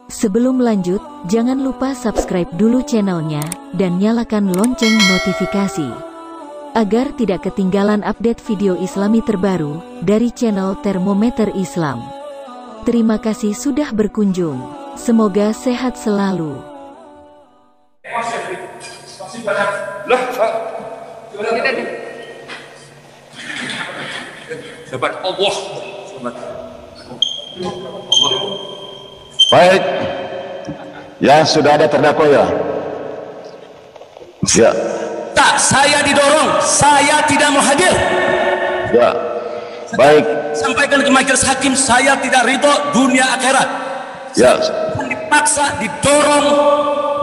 Sebelum lanjut, jangan lupa subscribe dulu channelnya, dan nyalakan lonceng notifikasi, agar tidak ketinggalan update video islami terbaru, dari channel Termometer Islam. Terima kasih sudah berkunjung, semoga sehat selalu. Hebat Allah. Baik, ya sudah ada terdakwa ya. Ya. Tak, saya didorong, saya tidak mau hadir. Ya. Baik. Sampaikan ke majelis hakim, saya tidak ridho dunia akhirat. Ya. Dipaksa, didorong,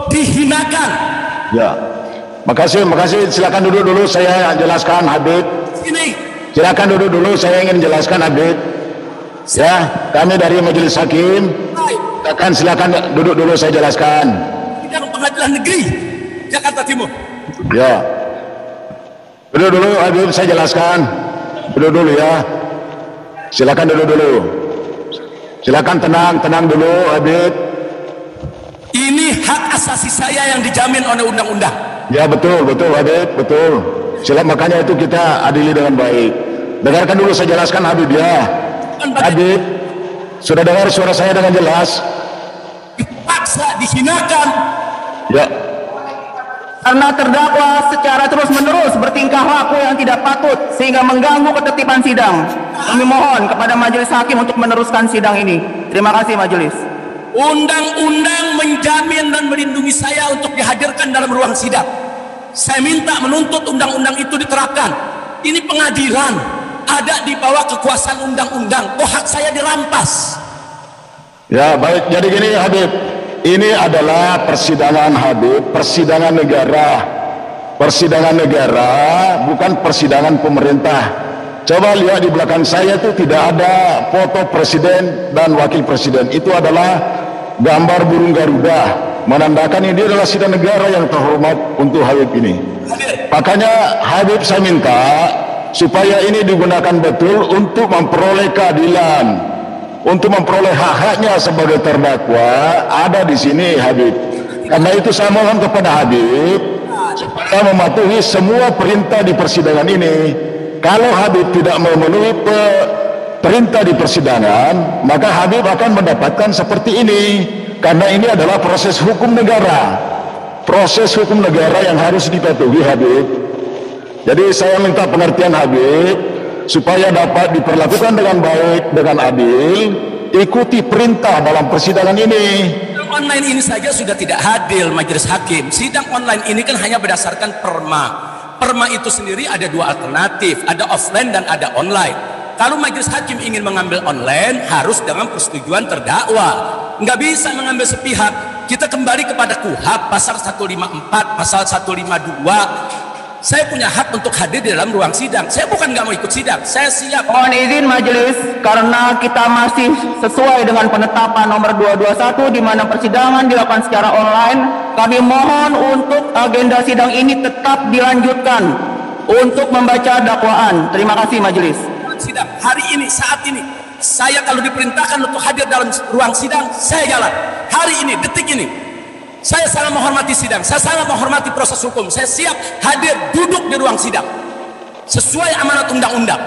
dihinakan. Ya. Makasih. Silakan duduk dulu, saya jelaskan Habib. Sini. Silakan duduk dulu, saya ingin jelaskan Habib. Ya, kami dari majelis hakim. Silakan duduk dulu, saya jelaskan. Sidang Pengadilan Negeri Jakarta Timur. Ya. Duduk dulu Habib, saya jelaskan. Duduk dulu ya. Silakan duduk dulu. Silakan tenang dulu Habib. Ini hak asasi saya yang dijamin oleh undang-undang. Ya betul Habib, betul. Makanya itu kita adili dengan baik. Dengarkan dulu saya jelaskan Habib ya. Habib, sudah dengar suara saya dengan jelas? Dipaksa, dihinakan. Ya. Karena terdakwa secara terus-menerus bertingkah laku yang tidak patut sehingga mengganggu ketertiban sidang. Kami mohon kepada majelis hakim untuk meneruskan sidang ini. Terima kasih majelis. Undang-undang menjamin dan melindungi saya untuk dihadirkan dalam ruang sidang. Saya minta menuntut undang-undang itu diterapkan. Ini pengadilan, ada di bawah kekuasaan undang-undang. Kok hak saya dirampas? Ya baik, jadi gini Habib, ini adalah persidangan Habib, persidangan negara, bukan persidangan pemerintah. Coba lihat di belakang saya itu tidak ada foto presiden dan wakil presiden, itu adalah gambar burung Garuda, menandakan ini adalah sidang negara yang terhormat untuk Habib ini. Makanya Habib saya minta supaya ini digunakan betul untuk memperoleh keadilan, untuk memperoleh hak-haknya sebagai terdakwa ada di sini Habib. Karena itu saya mohon kepada Habib supaya mematuhi semua perintah di persidangan ini. Kalau Habib tidak memenuhi perintah di persidangan, maka Habib akan mendapatkan seperti ini. Karena ini adalah proses hukum negara, proses hukum negara yang harus dipatuhi Habib. Jadi saya minta pengertian Habib supaya dapat diperlakukan dengan baik, dengan adil, ikuti perintah dalam persidangan ini. Sidang online ini saja sudah tidak hadir majelis hakim. Sidang online ini kan hanya berdasarkan perma. Perma itu sendiri ada dua alternatif, ada offline dan ada online. Kalau majelis hakim ingin mengambil online, harus dengan persetujuan terdakwa. Nggak bisa mengambil sepihak. Kita kembali kepada KUHP pasal 154, pasal 152. Saya punya hak untuk hadir di dalam ruang sidang. Saya bukan nggak mau ikut sidang, saya siap. Mohon izin majelis, karena kita masih sesuai dengan penetapan nomor 221 di mana persidangan dilakukan secara online, kami mohon untuk agenda sidang ini tetap dilanjutkan untuk membaca dakwaan. Terima kasih majelis. Sidang hari ini, saat ini, saya kalau diperintahkan untuk hadir dalam ruang sidang, saya jalan. Hari ini, detik ini. Saya sangat menghormati sidang, saya sangat menghormati proses hukum. Saya siap hadir duduk di ruang sidang sesuai amanat undang-undang.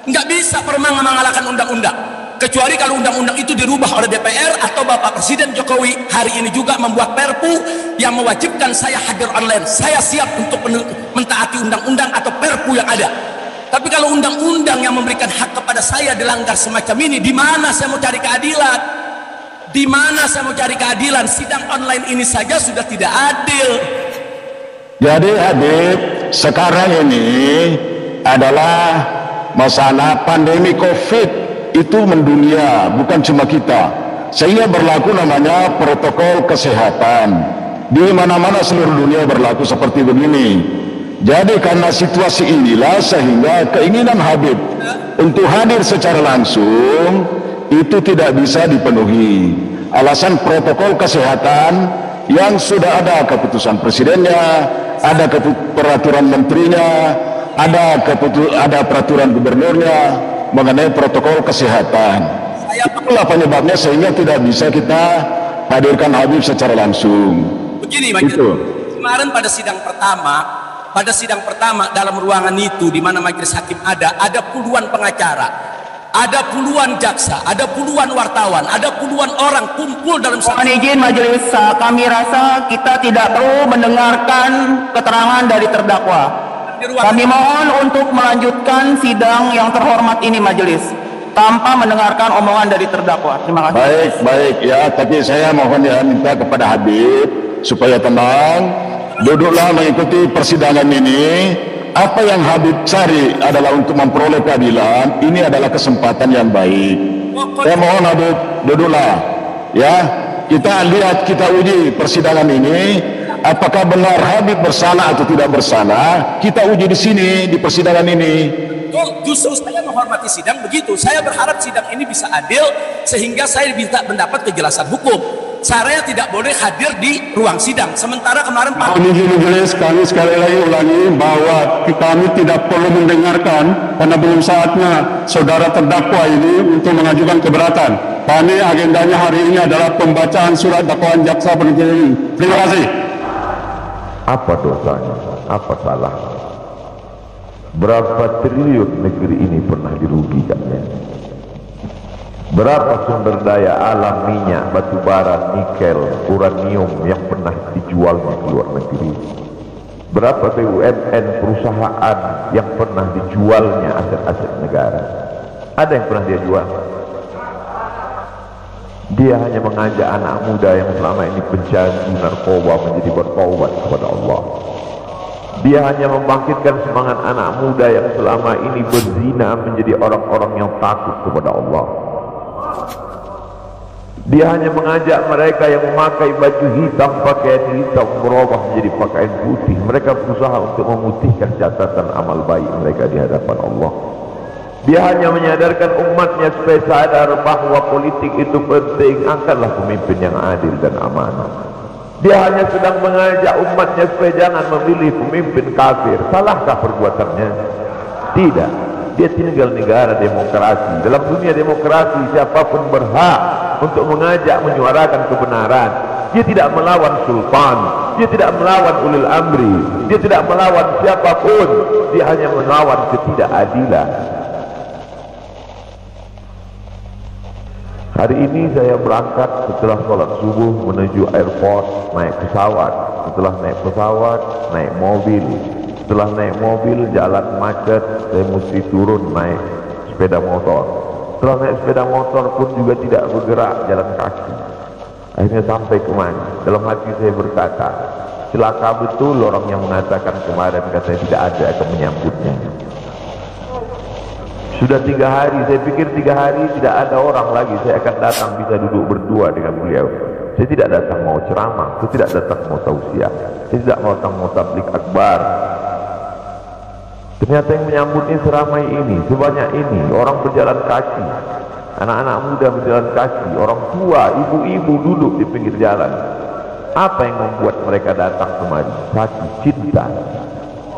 Nggak bisa perma mengalahkan undang-undang, kecuali kalau undang-undang itu dirubah oleh DPR atau Bapak Presiden Jokowi hari ini juga membuat perpu yang mewajibkan saya hadir online. Saya siap untuk mentaati undang-undang atau perpu yang ada. Tapi kalau undang-undang yang memberikan hak kepada saya dilanggar semacam ini, di mana saya mau cari keadilan? Di mana saya mau cari keadilan? Sidang online ini saja sudah tidak adil. Jadi Habib, sekarang ini adalah masalah pandemi COVID itu mendunia, bukan cuma kita. Sehingga berlaku namanya protokol kesehatan. Di mana-mana seluruh dunia berlaku seperti begini. Jadi karena situasi inilah sehingga keinginan Habib untuk hadir secara langsung itu tidak bisa dipenuhi. Alasan protokol kesehatan yang sudah ada keputusan presidennya, ada peraturan menterinya, ada peraturan gubernurnya mengenai protokol kesehatan. Itulah penyebabnya sehingga tidak bisa kita hadirkan Habib secara langsung. Begini, Itu. kemarin pada sidang pertama dalam ruangan itu di mana majelis hakim ada puluhan pengacara, ada puluhan jaksa, ada puluhan wartawan, ada puluhan orang kumpul dalam satu. Mohon izin majelis, kami rasa kita tidak perlu mendengarkan keterangan dari terdakwa. Kami mohon untuk melanjutkan sidang yang terhormat ini majelis tanpa mendengarkan omongan dari terdakwa. Terima kasih. Baik ya, tapi saya mohon ya minta kepada Habib supaya tenang, duduklah mengikuti persidangan ini. Apa yang Habib cari adalah untuk memperoleh keadilan. Ini adalah kesempatan yang baik. Saya mohon Habib duduklah ya. Kita lihat, kita uji persidangan ini. Apakah benar Habib bersalah atau tidak bersalah? Kita uji di sini di persidangan ini. Justru saya menghormati sidang begitu. Saya berharap sidang ini bisa adil sehingga saya bisa mendapat kejelasan hukum. Saya tidak boleh hadir di ruang sidang. Sementara kemarin Pak Majelis, kami sekali lagi ulangi bahwa kami tidak perlu mendengarkan karena belum saatnya saudara terdakwa ini untuk mengajukan keberatan. Kami agendanya hari ini adalah pembacaan surat dakwaan jaksa penuntut umum. Terima kasih. Apa dosanya? Apa salahnya? Berapa triliun negeri ini pernah dirugikannya? Berapa sumber daya alam, minyak, batu bara, nikel, uranium yang pernah dijualnya ke luar negeri? Berapa BUMN perusahaan yang pernah dijualnya aset-aset negara? Ada yang pernah dia jual? Dia hanya mengajak anak muda yang selama ini pencandu narkoba menjadi bertaubat kepada Allah. Dia hanya membangkitkan semangat anak muda yang selama ini berzina menjadi orang-orang yang takut kepada Allah. Dia hanya mengajak mereka yang memakai baju hitam, pakaian hitam berubah menjadi pakaian putih. Mereka berusaha untuk memutihkan catatan amal baik mereka di hadapan Allah. Dia hanya menyadarkan umatnya supaya sadar bahwa politik itu penting. Angkatlah pemimpin yang adil dan amanah. Dia hanya sedang mengajak umatnya supaya jangan memilih pemimpin kafir. Salahkah perbuatannya? Tidak. Dia tinggal negara demokrasi. Dalam dunia demokrasi, siapapun berhak untuk mengajak menyuarakan kebenaran. Dia tidak melawan sultan, dia tidak melawan ulil amri, dia tidak melawan siapapun. Dia hanya melawan ketidakadilan. Hari ini saya berangkat setelah sholat subuh menuju airport, naik pesawat. Setelah naik pesawat, naik mobil. Setelah naik mobil, jalan macet, saya mesti turun naik sepeda motor. Setelah naik sepeda motor pun juga tidak bergerak, jalan kaki. Akhirnya sampai kemana? Dalam hati saya berkata, celaka betul orang yang mengatakan kemarin katanya tidak ada akan menyambutnya. Sudah 3 hari, saya pikir 3 hari tidak ada orang lagi. Saya akan datang bisa duduk berdua dengan beliau. Saya tidak datang mau ceramah, saya tidak datang mau tausiah, saya tidak datang mau tablik akbar. Ternyata yang menyambutnya seramai ini, sebanyak ini, orang berjalan kaki, anak-anak muda berjalan kaki, orang tua, ibu-ibu duduk di pinggir jalan. Apa yang membuat mereka datang kemari? Satu, cinta.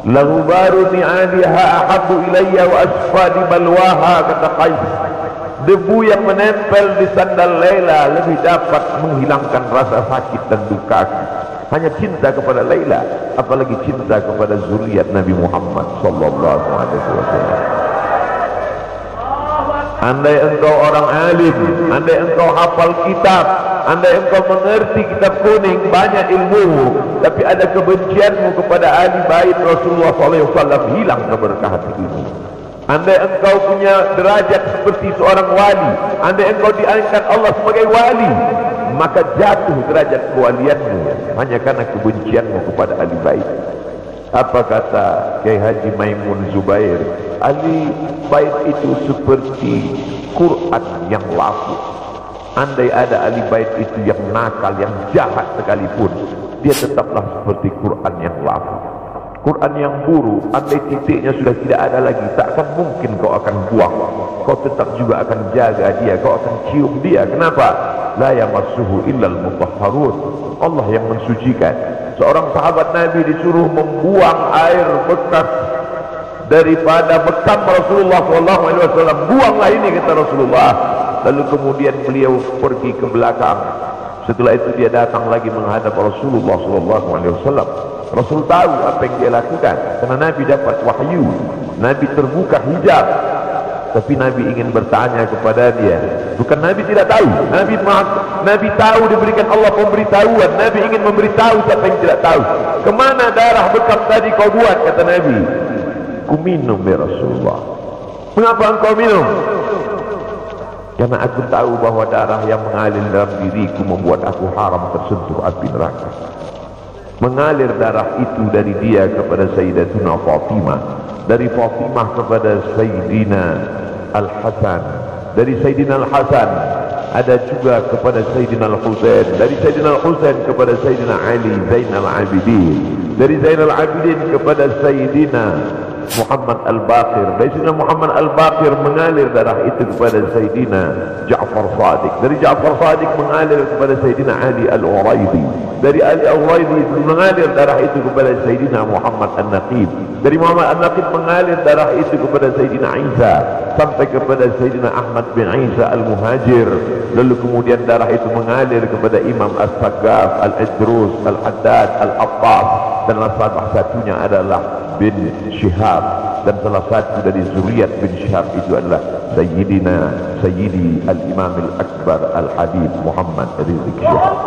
Lahu baru ni'adiha ahabbu ilayya wa asfadi balwaha, kata Qais. Debu yang menempel di sandal Laila lebih dapat menghilangkan rasa sakit dan duka. Hanya cinta kepada Laila, apalagi cinta kepada zuriat Nabi Muhammad sallallahu alaihi wasallam. Andai engkau orang alim, andai engkau hafal kitab, andai engkau mengerti kitab kuning, banyak ilmu, tapi ada kebencianmu kepada ahli bait Rasulullah SAW, hilang keberkahan ilmu. Andai engkau punya derajat seperti seorang wali, andai engkau diangkat Allah sebagai wali, maka jatuh derajat kewalianmu hanya karena kebencianmu kepada ahli bait. Apa kata Kiai Haji Maimun Zubair? Ahli bait itu seperti Quran yang lafu. Andai ada ahli bait itu yang nakal, yang jahat sekalipun, dia tetaplah seperti Quran yang lafu. Quran yang buruk, andai titiknya sudah tidak ada lagi, tak akan mungkin kau akan buang. Kau tetap juga akan jaga dia, kau akan cium dia. Kenapa? La yamassuhu illal mutahharun. Allah yang mensucikan. Seorang sahabat Nabi disuruh membuang air bekas daripada bekam Rasulullah SAW. Buanglah ini, kata Rasulullah. Lalu kemudian beliau pergi ke belakang. Setelah itu dia datang lagi menghadap Rasulullah SAW. Rasul tahu apa yang dia lakukan, karena Nabi dapat wahyu, Nabi terbuka hijab. Tapi Nabi ingin bertanya kepada dia. Bukan Nabi tidak tahu, Nabi tahu, diberikan Allah pemberitahuan. Nabi ingin memberitahu siapa yang tidak tahu. Kemana darah bekam tadi kau buat? Kata Nabi, ku minum ya Rasulullah. Mengapa engkau minum? Karena aku tahu bahwa darah yang mengalir dalam diriku membuat aku haram tersentuh api neraka. Mengalir darah itu dari dia kepada Sayyidatuna Fatimah, dari Fatimah kepada Sayyidina Al-Hasan, dari Sayyidina Al-Hasan ada juga kepada Sayyidina Al-Husain, dari Sayyidina Al-Husain kepada Sayyidina Ali Zainal Abidin, dari Zainal Abidin kepada Sayyidina Muhammad Al-Baqir, dari Sayyidina Muhammad Al-Baqir mengalir darah itu kepada Sayyidina Ja'far Sadiq, dari Ja'far Sadiq mengalir kepada Sayyidina Ali Al-Uraidi, dari Ali Al-Uraidi mengalir darah itu kepada Sayyidina Muhammad An-Naqib, dari Muhammad An-Naqib mengalir darah itu kepada Sayyidina Isa sampai kepada Sayyidina Ahmad bin Isa Al-Muhajir. Lalu kemudian darah itu mengalir kepada Imam As-Saggaf, Al-Idrus, Al-Haddad, Al-Abbas, dan salah satunya adalah bin Syihab, dan salah satu dari zuriat bin Syihab itu adalah Sayyidi Al-Imam Al-Akbar Al-Habib Muhammad Rizik Syihab.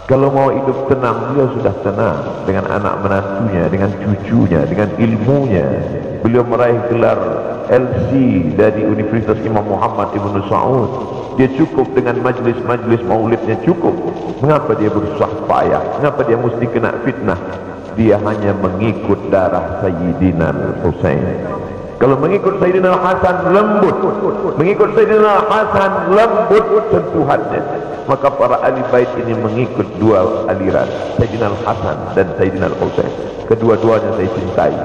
Kalau mau hidup tenang, beliau sudah tenang dengan anak menantunya, dengan cucunya, dengan ilmunya. Beliau meraih gelar LC dari Universitas Imam Muhammad Ibn Saud. Dia cukup dengan majlis-majlis maulidnya, cukup. Mengapa dia berusaha payah? Mengapa dia mesti kena fitnah? Dia hanya mengikut darah Sayyidina Al-Husain. Kalau mengikut Sayyidina Al-Hasan lembut, mengikut Sayyidina Al-Hasan lembut sentuhannya. Maka para ahli bait ini mengikut dua aliran, Sayyidina Al-Hasan dan Sayyidina Al-Husain. Kedua-duanya saya cintai.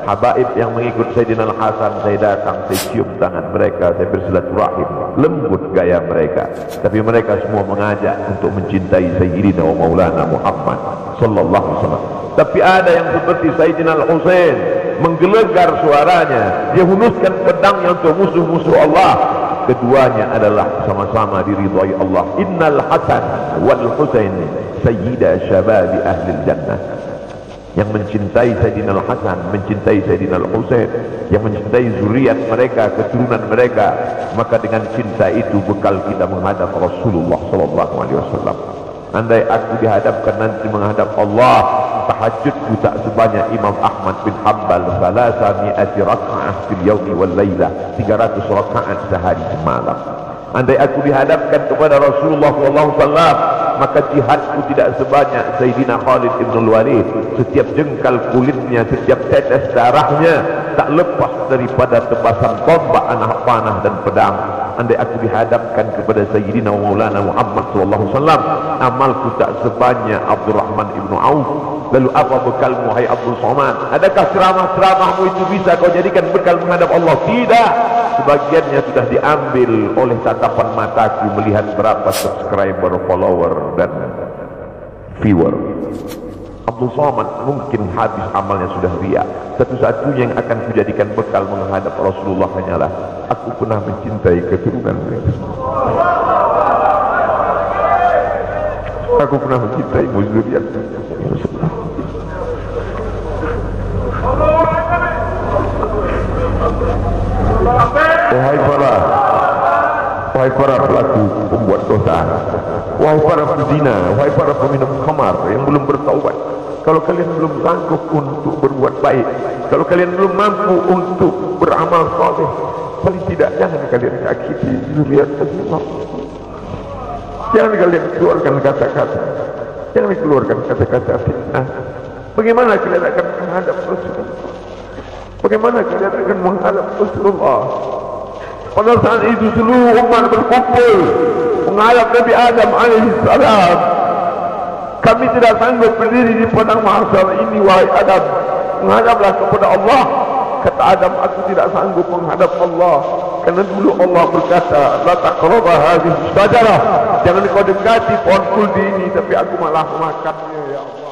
Habaib yang mengikut Sayyidina Al-Hasan, saya datang, saya cium tangan mereka, saya bersilaturahim, lembut gaya mereka. Tapi mereka semua mengajak untuk mencintai Sayyidina wa Maulana Muhammad sallallahu alaihi wasallam. Tapi ada yang seperti Sayyidina Al-Husain, menggelegar suaranya, dia hunuskan pedangnya untuk musuh-musuh Allah. Keduanya adalah sama-sama diridhai Allah. Innal Hasan wal Husain sayyida syababi ahli jannah. Yang mencintai Sayyidina Al-Hasan, mencintai Sayyidina Al-Husain, yang mencintai zuriat mereka, keturunan mereka, maka dengan cinta itu bekal kita menghadap Rasulullah sallallahu alaihi wasallam. Andai aku dihadapkan nanti menghadap Allah, tahajudku tak sebanyak Imam Ahmad bin Hanbal, salasami'ati raka'ah fil yawmi wal laylah, 300 rakaat sehari semalam. Andai aku dihadapkan kepada Rasulullah SAW, maka jihadku tidak sebanyak Sayyidina Khalid ibn Walid. Setiap jengkal kulitnya, setiap tetes darahnya tak lepas daripada tebasan tombak, anak panah dan pedang. Andai aku dihadapkan kepada Sayyidina Maulana Muhammad SAW, amalku tak sebanyak Abdurrahman ibn Auf. Lalu apa bekalmu hai Abdul Somad? Adakah ceramah-ceramahmu itu bisa kau jadikan bekal menghadap Allah? Tidak. Sebagiannya sudah diambil oleh tatapan mataku melihat berapa subscriber, follower dan viewer. Abdul Somad mungkin habis amalnya sudah riya. Satu-satunya yang akan kujadikan bekal menghadap Rasulullah hanyalah aku pernah mencintai keturunan mereka. Aku pernah mencintai zuriat. Wahai para pelaku pembuat dosa, wahai para pezina, wahai para peminum khamar yang belum bertaubat, kalau kalian belum sanggup untuk berbuat baik, kalau kalian belum mampu untuk beramal saleh, paling tidak jangan kalian sakiti zuriat Rasulullah. Jangan kalian keluarkan kata-kata, jangan keluarkan kata-kata fitnah. Bagaimana kalian akan menghadap Rasulullah? Bagaimana kalian akan menghadap Rasulullah? Pada saat itu seluruh umat berkumpul menghadap Nabi Adam alaihissalam. Kami tidak sanggup berdiri di padang mahsyar ini, wahai Adam, menghadaplah kepada Allah. Kata Adam, aku tidak sanggup menghadap Allah, karena dulu Allah berkata, la taqrabu hadhihi syajarah, jangan kau dekati pohon kuldi ini, tapi aku malah memakannya ya Allah.